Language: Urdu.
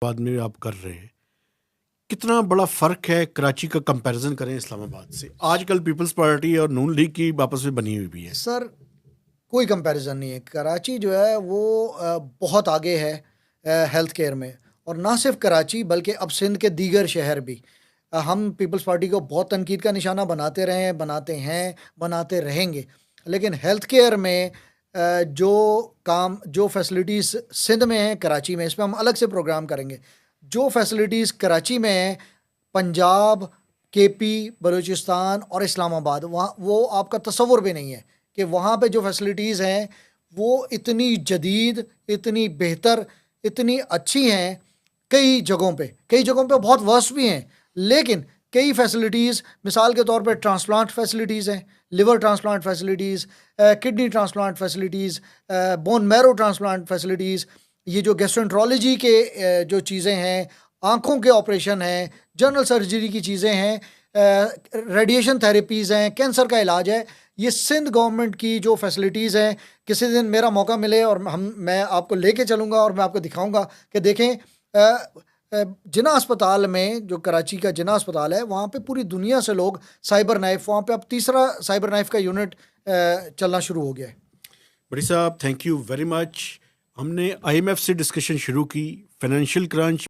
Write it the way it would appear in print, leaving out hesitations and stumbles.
بعد میں آپ کر رہے ہیں، کتنا بڑا فرق ہے کراچی کا کمپیریزن کریں اسلام آباد سے؟ آج کل پیپلز پارٹی اور نون لیگ کی آپس میں بنی ہوئی بھی ہے. سر کوئی کمپیریزن نہیں ہے. کراچی جو ہے وہ بہت آگے ہے ہیلتھ کیئر میں، اور نہ صرف کراچی بلکہ اب سندھ کے دیگر شہر بھی. ہم پیپلز پارٹی کو بہت تنقید کا نشانہ بناتے رہے ہیں، بناتے ہیں، بناتے رہیں گے، لیکن ہیلتھ کیئر میں جو کام، جو فیسلٹیز سندھ میں ہیں، کراچی میں، اس پہ ہم الگ سے پروگرام کریں گے. جو فیسلٹیز کراچی میں ہیں، پنجاب، کے پی، بلوچستان اور اسلام آباد، وہاں وہ آپ کا تصور بھی نہیں ہے کہ وہاں پہ جو فیسلٹیز ہیں وہ اتنی جدید، اتنی بہتر، اتنی اچھی ہیں. کئی جگہوں پہ بہت ورس بھی ہیں، لیکن کئی فیسلٹیز، مثال کے طور پہ ٹرانسپلانٹ فیسلٹیز ہیں، liver transplant facilities, kidney transplant facilities, bone marrow transplant facilities, یہ جو گیسٹرنٹرولوجی کے جو چیزیں ہیں، آنکھوں کے آپریشن ہیں، جنرل سرجری کی چیزیں ہیں، ریڈیشن تھیراپیز ہیں، کینسر کا علاج ہے. یہ سندھ گورنمنٹ کی جو فیسلٹیز ہیں، کسی دن میرا موقع ملے اور میں آپ کو لے کے چلوں گا اور میں آپ کو دکھاؤں گا کہ دیکھیں جناح اسپتال میں، جو کراچی کا جناح اسپتال ہے، وہاں پہ پوری دنیا سے لوگ سائبر نائف، وہاں پہ اب تیسرا سائبر نائف کا یونٹ چلنا شروع ہو گیا ہے. بڑی صاحب تھینک یو ویری مچ. ہم نے آئی ایم ایف سے ڈسکشن شروع کی، فائنینشیل کرنچ